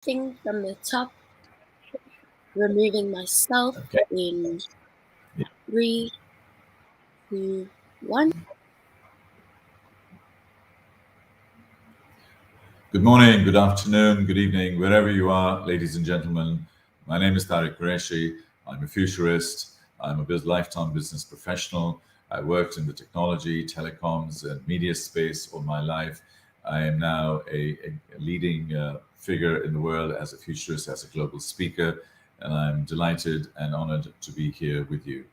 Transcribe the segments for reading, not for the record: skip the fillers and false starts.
thing from the top, removing myself Okay. in 3, 2, 1. Good morning, good afternoon, good evening, wherever you are, ladies and gentlemen. My name is Tarik Quraishi. I'm a futurist. I'm a lifetime business professional. I worked in the technology, telecoms, and media space all my life. I am now a leading figure in the world as a futurist, as a global speaker, and I'm delighted and honored to be here with you.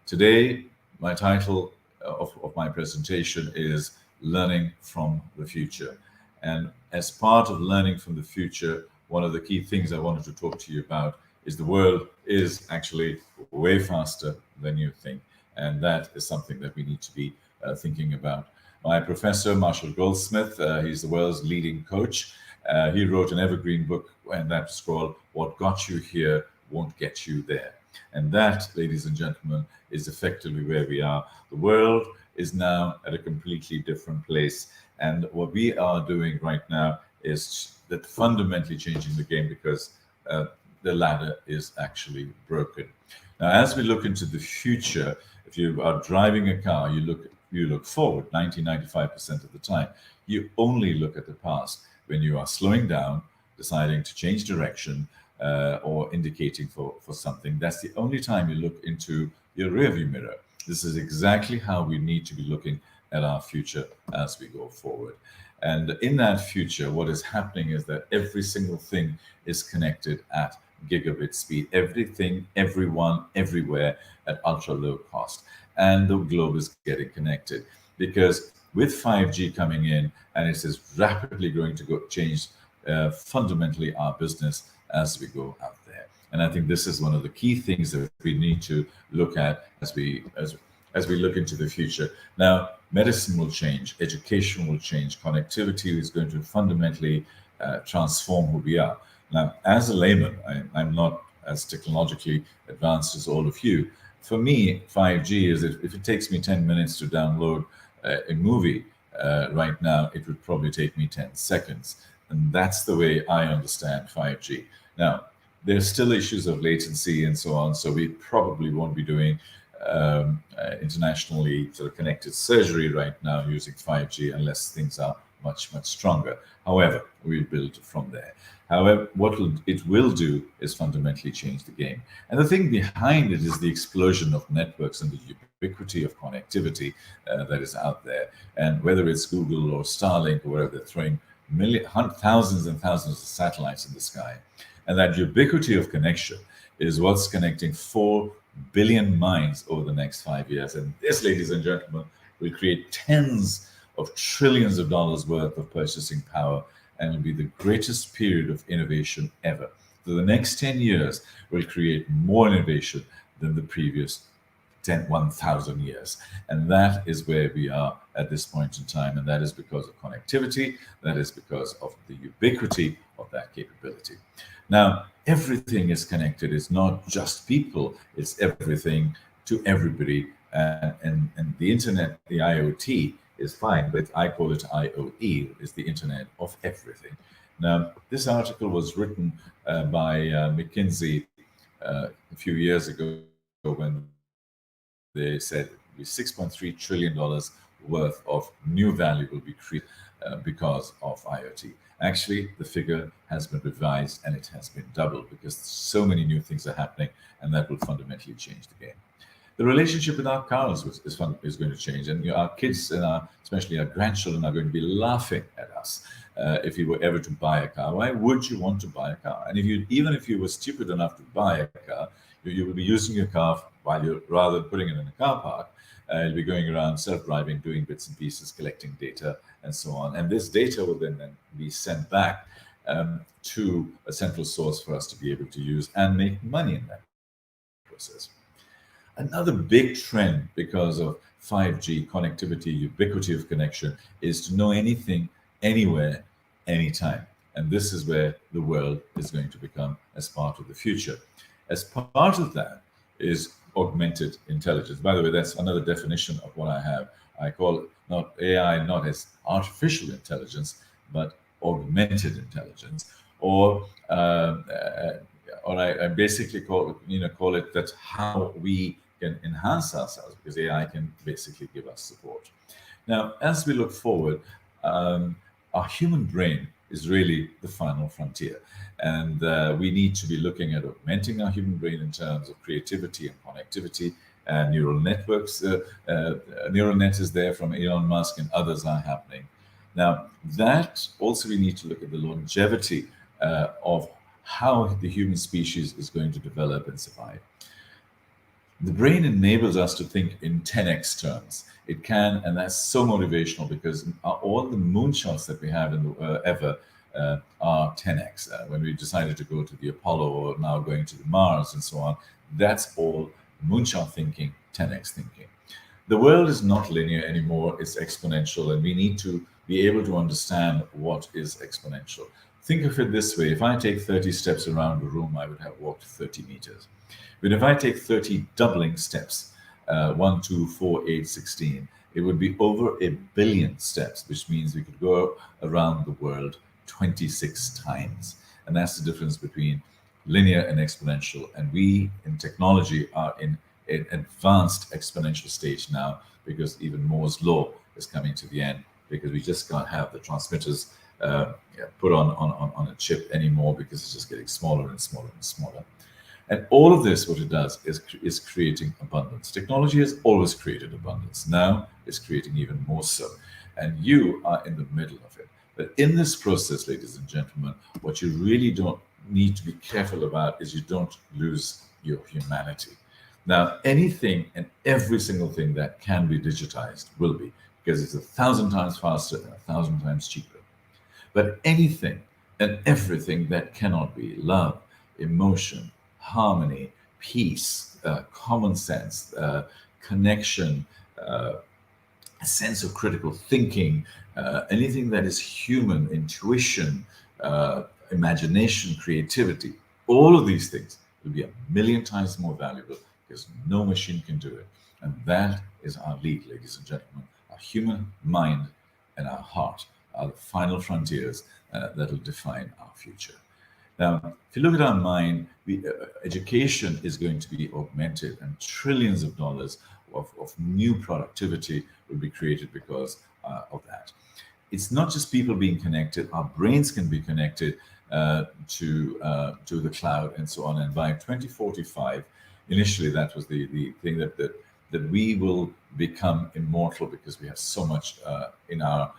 Today, my title of my presentation is Learning from the Future. And as part of learning from the future, one of the key things I wanted to talk to you about is the world is actually way faster than you think. And that is something that we need to be thinking about. My professor, Marshall Goldsmith, he's the world's leading coach. He wrote an evergreen book, and that's called What Got You Here Won't Get You There. And that, ladies and gentlemen, is effectively where we are. The world is now at a completely different place. And what we are doing right now is that fundamentally changing the game because the ladder is actually broken. Now, as we look into the future, if you are driving a car, you look forward 95% of the time. You only look at the past when you are slowing down, deciding to change direction, or indicating for something. That's the only time you look into your rearview mirror. This is exactly how we need to be looking at our future as we go forward. And in that future, what is happening is that every single thing is connected at gigabit speed. Everything, everyone, everywhere at ultra low cost. And the globe is getting connected because with 5G coming in, and it is rapidly going to change fundamentally our business as we go out there. And I think this is one of the key things that we need to look at as we look into the future. Now, medicine will change, education will change, connectivity is going to fundamentally transform who we are. Now, as a layman, I'm not as technologically advanced as all of you. For me, 5G is if it takes me 10 minutes to download a movie right now, it would probably take me 10 seconds. And that's the way I understand 5G. Now, there's still issues of latency and so on, so we probably won't be doing internationally sort of connected surgery right now using 5G unless things are much, much stronger. However, we'll build from there. However, it will do is fundamentally change the game. And the thing behind it is the explosion of networks and the ubiquity of connectivity that is out there. And whether it's Google or Starlink or whatever, they're throwing thousands and thousands of satellites in the sky. And that ubiquity of connection is what's connecting 4 billion minds over the next 5 years. And this, ladies and gentlemen, will create tens of trillions of dollars worth of purchasing power and will be the greatest period of innovation ever. So the next 10 years will create more innovation than the previous 1,000 years. And that is where we are at this point in time. And that is because of connectivity. That is because of the ubiquity of that capability. Now, everything is connected. It's not just people. It's everything to everybody. And the internet, the IoT, is fine, but I call it IoE, is the internet of everything. Now, this article was written by McKinsey a few years ago when they said $6.3 trillion worth of new value will be created because of IoT. Actually, the figure has been revised and it has been doubled because so many new things are happening, and that will fundamentally change the game. The relationship with our cars is going to change, and our kids and especially our grandchildren are going to be laughing at us if you were ever to buy a car. Why would you want to buy a car? And even if you were stupid enough to buy a car, you will be using your car while you're rather than putting it in a car park. You'll be going around self-driving, doing bits and pieces, collecting data, and so on. And this data will then be sent back to a central source for us to be able to use and make money in that process. Another big trend because of 5G connectivity, ubiquity of connection, is to know anything, anywhere, anytime. And this is where the world is going to become as part of the future. As part of that is augmented intelligence. By the way, that's another definition of what I have. I call it not AI, not as artificial intelligence, but augmented intelligence. or I basically call it that how we can enhance ourselves, because AI can basically give us support. Now, as we look forward, our human brain is really the final frontier. And we need to be looking at augmenting our human brain in terms of creativity and connectivity and neural networks. Neural net is there from Elon Musk, and others are happening. Now, that also we need to look at the longevity of how the human species is going to develop and survive. The brain enables us to think in 10x terms. It can, and that's so motivational, because all the moonshots that we have in the ever are 10x. When we decided to go to the Apollo, or now going to the Mars and so on, that's all moonshot thinking, 10x thinking. The world is not linear anymore, it's exponential, and we need to be able to understand what is exponential. Think of it this way: if I take 30 steps around the room, I would have walked 30 meters. But if I take 30 doubling steps, 1, 2, 4, 8, 16, it would be over 1 billion steps, which means we could go around the world 26 times. And that's the difference between linear and exponential. And we in technology are in an advanced exponential stage now, because even Moore's law is coming to the end, because we just can't have the transmitters put on a chip anymore, because it's just getting smaller and smaller and smaller. And all of this, what it does is creating abundance. Technology has always created abundance. Now it's creating even more so. And you are in the middle of it. But in this process, ladies and gentlemen, what you really don't need to be careful about is you don't lose your humanity. Now, anything and every single thing that can be digitized will be, because it's 1,000 times faster and 1,000 times cheaper. But anything and everything that cannot be, love, emotion, harmony, peace, common sense, connection, a sense of critical thinking, anything that is human, intuition, imagination, creativity, all of these things will be 1,000,000 times more valuable, because no machine can do it. And that is our lead, ladies and gentlemen. Our human mind and our heart are the final frontiers that will define our future. Now, if you look at our mind, education is going to be augmented, and trillions of dollars of new productivity will be created because of that. It's not just people being connected; our brains can be connected to the cloud and so on. And by 2045, initially that was the thing that we will become immortal, because we have so much in our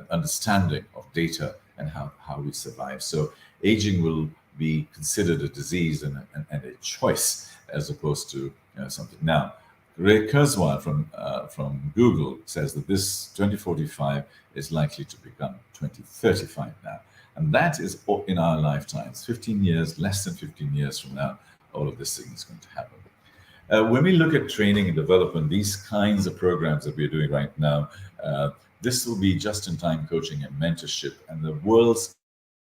understanding of data and how we survive. So aging will be considered a disease and a choice, as opposed to something. Now, Ray Kurzweil from Google says that this 2045 is likely to become 2035 now. And that is in our lifetimes. 15 years, less than 15 years from now, all of this thing is going to happen. When we look at training and development, these kinds of programs that we're doing right now, this will be just-in-time coaching and mentorship, and the world's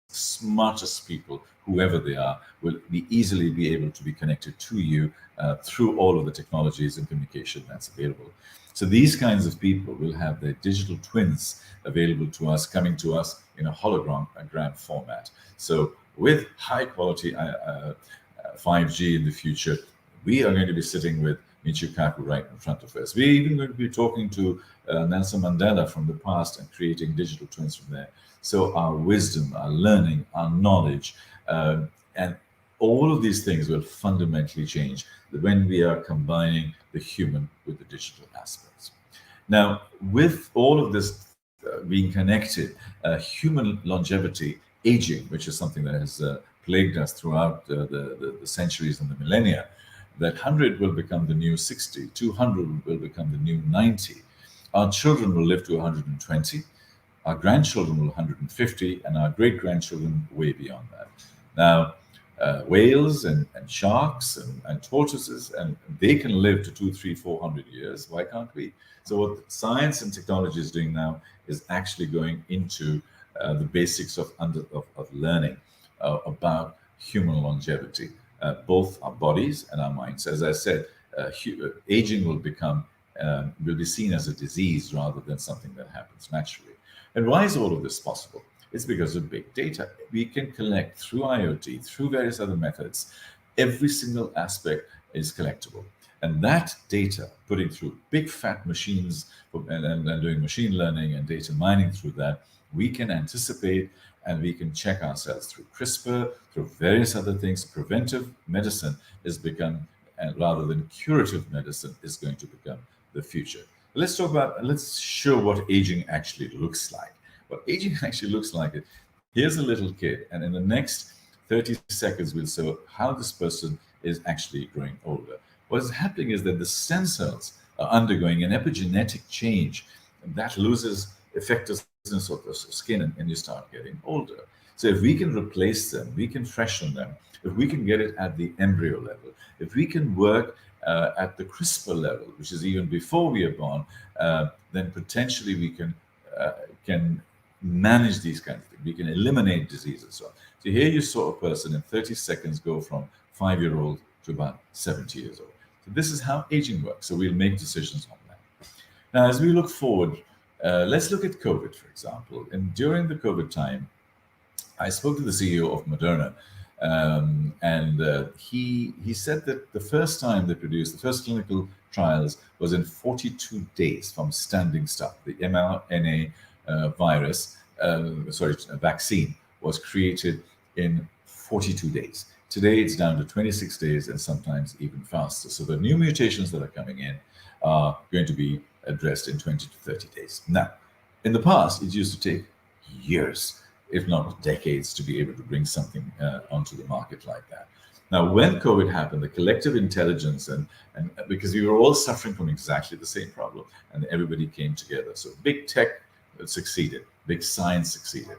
smartest people, whoever they are, will easily be able to be connected to you through all of the technologies and communication that's available. So these kinds of people will have their digital twins available to us, coming to us in a hologram format. So with high quality 5G in the future, we are going to be sitting with Michio Kaku right in front of us. We're even going to be talking to Nelson Mandela from the past and creating digital twins from there. So our wisdom, our learning, our knowledge, and all of these things will fundamentally change when we are combining the human with the digital aspects. Now, with all of this being connected, human longevity, aging, which is something that has plagued us throughout the centuries and the millennia, that 100 will become the new 60, 200 will become the new 90. Our children will live to 120, our grandchildren will 150, and our great-grandchildren way beyond that. Now, whales and sharks and tortoises, and they can live to 200, 300, 400 years. Why can't we? So what science and technology is doing now is actually going into the basics of learning about human longevity, both our bodies and our minds. As I said, aging will be seen as a disease rather than something that happens naturally. And why is all of this possible? It's because of big data. We can collect through IoT, through various other methods. Every single aspect is collectible. And that data, putting through big fat machines and doing machine learning and data mining through that, we can anticipate and we can check ourselves through CRISPR, through various other things. Preventive medicine is become, and rather than curative medicine, is going to become the future. Let's show what aging actually looks like. What aging actually looks like is, here's a little kid, and in the next 30 seconds, we'll show how this person is actually growing older. What is happening is that the stem cells are undergoing an epigenetic change, and that loses effectiveness of the skin, and you start getting older. So if we can replace them, we can freshen them. If we can get it at the embryo level, if we can work at the CRISPR level, which is even before we are born, then potentially we can manage these kinds of things. We can eliminate diseases. So here you saw a person in 30 seconds go from 5-year-old to about 70 years old. So this is how aging works. So we'll make decisions on that. Now, as we look forward, let's look at COVID, for example. And during the COVID time, I spoke to the CEO of Moderna, and he said that the first time they produced the first clinical trials was in 42 days from standing start. The mRNA vaccine was created in 42 days. Today, it's down to 26 days and sometimes even faster. So the new mutations that are coming in are going to be addressed in 20 to 30 days. Now, in the past, it used to take years, if not decades, to be able to bring something onto the market like that. Now, when COVID happened, the collective intelligence, and because we were all suffering from exactly the same problem, and everybody came together. So big tech succeeded, big science succeeded.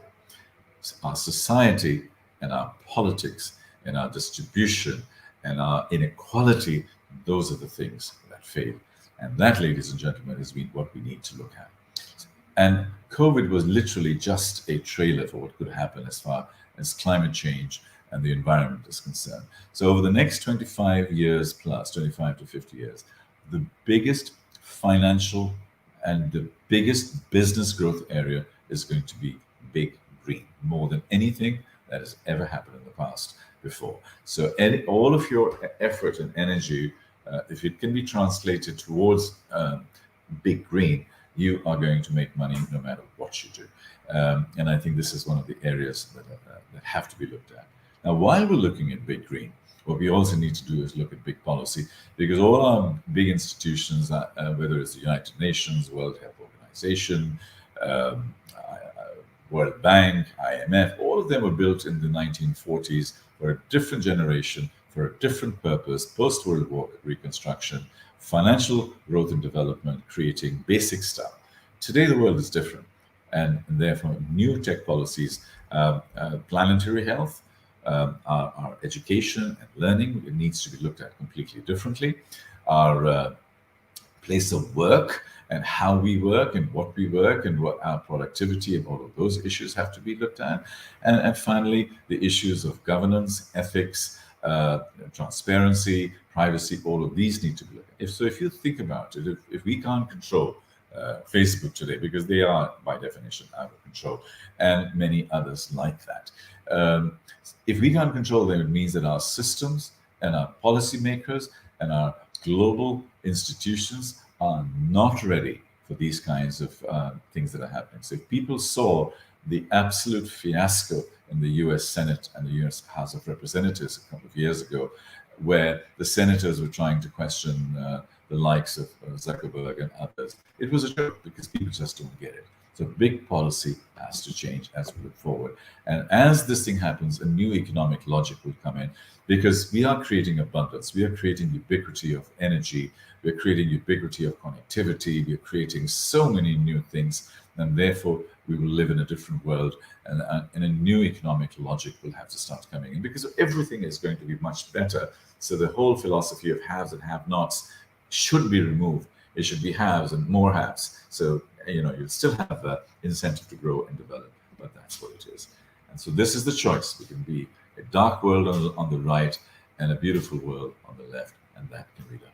Our society and our politics and our distribution and our inequality, those are the things that fail. And that, ladies and gentlemen, is what we need to look at. And COVID was literally just a trailer for what could happen as far as climate change and the environment is concerned. So over the next 25 years plus, 25 to 50 years, the biggest financial and the biggest business growth area is going to be big green, more than anything that has ever happened in the past before. So all of your effort and energy, if it can be translated towards big green, you are going to make money no matter what you do. And I think this is one of the areas that have to be looked at. Now, while we're looking at big green, what we also need to do is look at big policy, because all our big institutions, whether it's the United Nations, World Health Organization, World Bank, IMF, all of them were built in the 1940s for a different generation, for a different purpose, post-World War reconstruction, financial growth and development, creating basic stuff. Today, the world is different, and therefore, new tech policies, planetary health, our education and learning, it needs to be looked at completely differently. Our place of work and how we work and what we work and what our productivity and all of those issues have to be looked at. And finally, the issues of governance, ethics, transparency, privacy, all of these need to be looked at. If you think about it, if we can't control Facebook today, because they are by definition out of control, and many others like that. If we can't control them, it means that our systems and our policymakers and our global institutions are not ready for these kinds of things that are happening. So if people saw the absolute fiasco in the US Senate and the US House of Representatives a couple of years ago, where the senators were trying to question the likes of Zuckerberg and others, it was a joke because people just don't get it. So big policy has to change as we look forward. And as this thing happens, a new economic logic will come in, because we are creating abundance. We are creating ubiquity of energy. We're creating ubiquity of connectivity. We're creating so many new things. And therefore, we will live in a different world. And a new economic logic will have to start coming in, because everything is going to be much better. So the whole philosophy of haves and have-nots should be removed. It should be haves and more haves. So, you'll still have the incentive to grow and develop, but that's what it is. And so this is the choice. We can be a dark world on the right and a beautiful world on the left, and that can be done.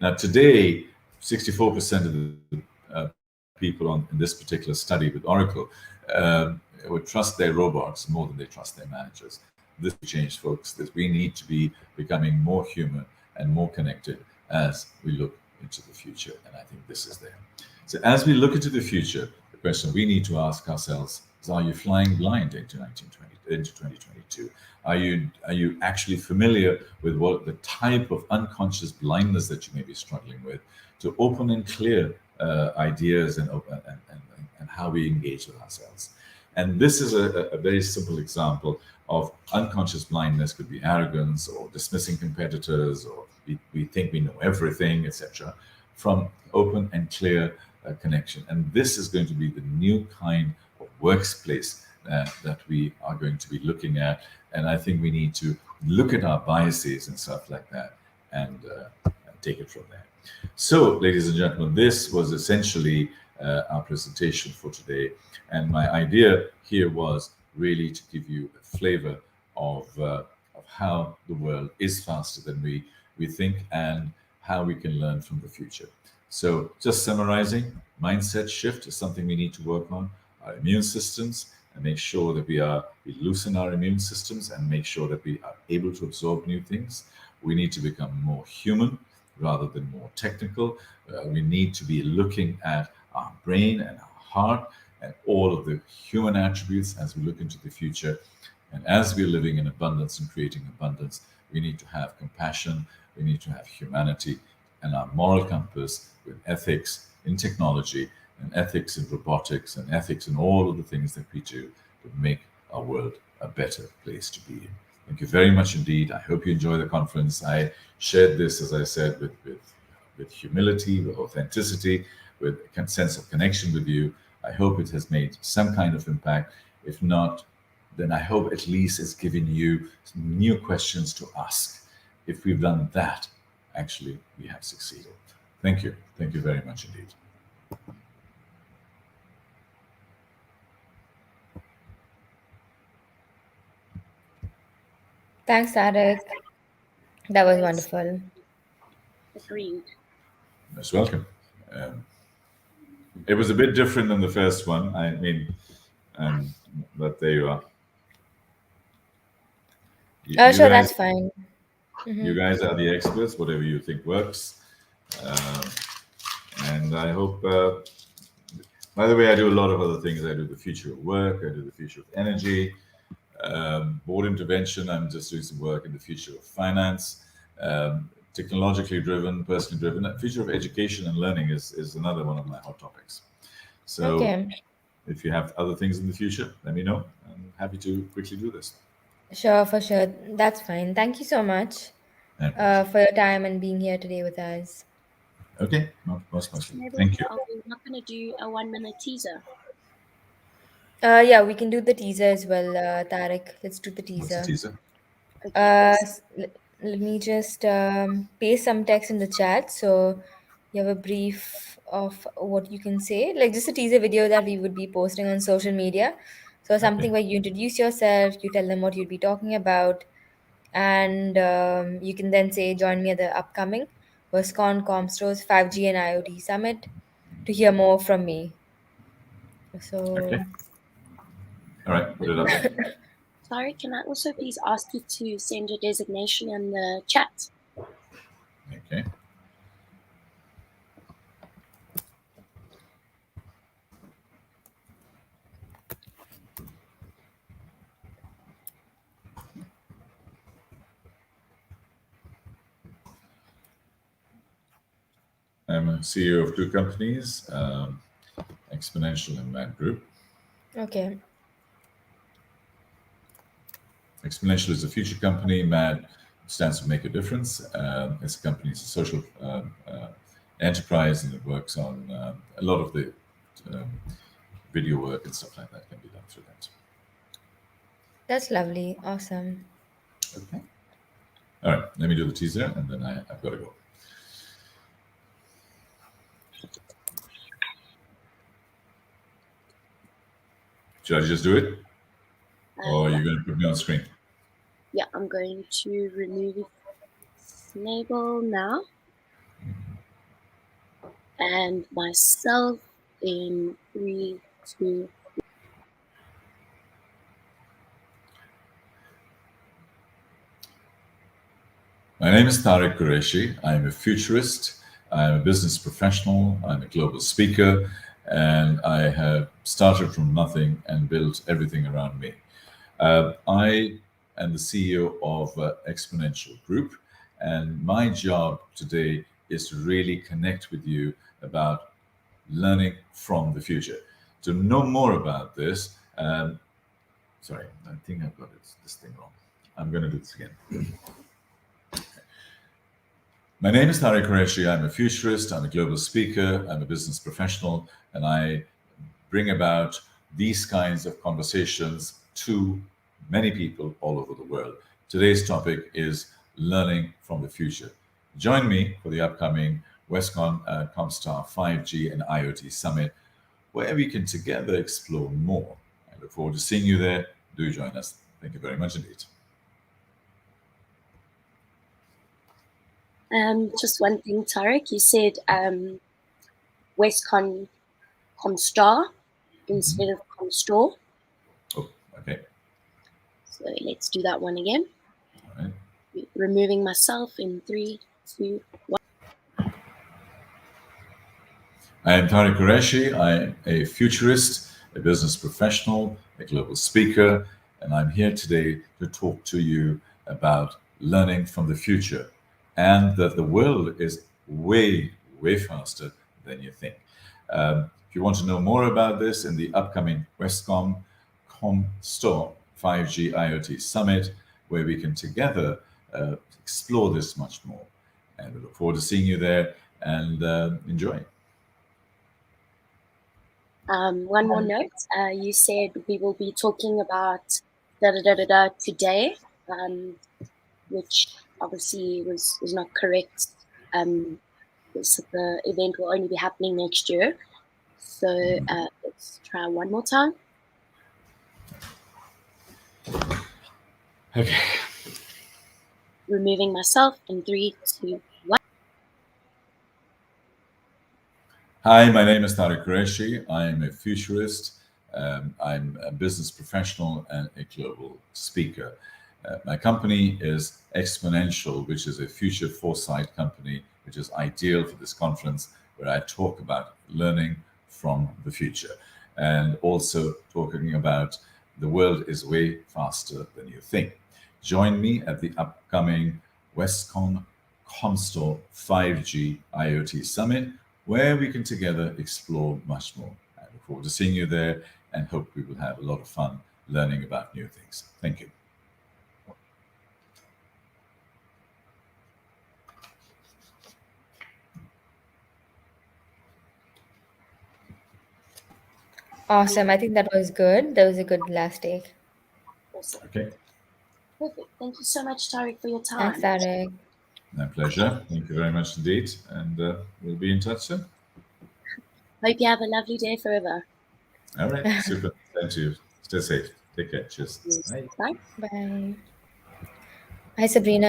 Now, today, 64% of the people in this particular study with Oracle would trust their robots more than they trust their managers. This will change, folks. This we need to be becoming more human and more connected as we look into the future. And I think this is there. So as we look into the future, the question we need to ask ourselves is: are you flying blind into 2022? Are you actually familiar with what the type of unconscious blindness that you may be struggling with, to open and clear ideas and how we engage with ourselves? And this is a very simple example of unconscious blindness. Could be arrogance or dismissing competitors, or we think we know everything, etc. From open and clear connection. And this is going to be the new kind of workplace that we are going to be looking at. And I think we need to look at our biases and stuff like that, and take it from there. So, ladies and gentlemen, this was essentially our presentation for today. And my idea here was really to give you a flavor of how the world is faster than we think, and how we can learn from the future. So, just summarizing, mindset shift is something we need to work on. Our immune systems, and make sure that we loosen our immune systems and make sure that we are able to absorb new things. We need to become more human rather than more technical. We need to be looking at our brain and our heart and all of the human attributes as we look into the future. And as we're living in abundance and creating abundance, we need to have compassion, we need to have humanity, and our moral compass with ethics in technology, and ethics in robotics, and ethics in all of the things that we do to make our world a better place to be in. Thank you very much indeed. I hope you enjoy the conference. I shared this, as I said, with humility, with authenticity, with a sense of connection with you. I hope it has made some kind of impact. If not, then I hope at least it's given you some new questions to ask. If we've done that, actually, we have succeeded. Thank you. Thank you very much indeed. Thanks, Tarik. That was Yes. wonderful. Agreed. Most welcome. It was a bit different than the first one. I mean, but there you are. Oh, You sure, guys, that's fine. you guys are the experts. Whatever you think works, and I hope. By the way, I do a lot of other things. I do the future of work. I do the future of energy, board intervention. I'm just doing some work in the future of finance, technologically driven, personally driven. The future of education and learning is another one of my hot topics. So Okay, if you have other things in the future, let me know. I'm happy to quickly do this. sure, for sure. That's fine. Thank you so much And pleasure. for your time and being here today with us. Okay, most welcome. Maybe Thank you. are we not going to do a 1 minute teaser? Yeah, we can do the teaser as well, Tarik. Let's do the What's the teaser. teaser? Okay. Let me just paste some text in the chat so you have a brief of what you can say, like just a teaser video that we would be posting on social media. So Okay. something where you introduce yourself, you tell them what you'll be talking about, and you can then say, "Join me at the upcoming Westcon Comstores 5G and IoT Summit to hear more from me." Okay. So All right. Put it up there. Sorry, can I also please ask you to send your designation in the chat? Okay. I'm a CEO of two companies, Exponential and Mad Group. okay, Exponential is a future company. Mad stands for Make a Difference. It's a company, it's a social enterprise, and it works on a lot of the um, video work and stuff like that can be done through that. that's lovely, awesome. Okay. All right. Let me do the teaser, and then I've got to go. Should I just do it, or are you going to put me on screen? Yeah, I'm going to remove Snable now, and myself in 3, 2. My name is Tarik Quraishi. I'm a futurist. I'm a business professional. I'm a global speaker. And I have started from nothing and built everything around me. I am the CEO of Exponential Group. And my job today is to really connect with you about learning from the future. To know more about this, sorry, I think I've got this thing wrong. I'm going to do this again. My name is Tarik Quraishi. I'm a futurist, I'm a global speaker, I'm a business professional, and I bring about these kinds of conversations to many people all over the world. Today's topic is learning from the future. Join me for the upcoming Westcon Comstar 5G and IoT Summit, where we can together explore more. I look forward to seeing you there. Do join us. Thank you very much indeed. Just one thing, Tarik, you said Westcon Comstar instead of Comstore. Oh, okay. So let's do that one again. All right. Removing myself in 3, 2, 1. I am Tarik Quraishi. I'm a futurist, a business professional, a global speaker, and I'm here today to talk to you about learning from the future and that the world is way, way faster than you think. If you want to know more about this in the upcoming Westcon Comstor 5G IoT Summit, where we can together explore this much more. And we look forward to seeing you there and enjoy. One more note. You said we will be talking about today, which obviously was not correct. The event will only be happening next year. So let's try one more time. Okay. Removing myself in 3, 2, 1. Hi, my name is Tarik Quraishi. I'm a futurist. I'm a business professional and a global speaker. My company is Exponential, which is a future foresight company, which is ideal for this conference, where I talk about learning from the future and also talking about the world is way faster than you think. Join me at the upcoming Westcon Comstor 5G IoT Summit, where we can together explore much more. I look forward to seeing you there and hope we will have a lot of fun learning about new things. Thank you. Awesome. I think that was good. That was a good last take. Awesome. Okay. Perfect. Thank you so much, Tarik, for your Thanks, time. Tarik. My pleasure. Thank you very much indeed. And we'll be in touch soon. Hope you have a lovely day forever. All right. Super. Thank you. Stay safe. Take care. Cheers. Bye. Bye. Bye. Hi, Sabrina.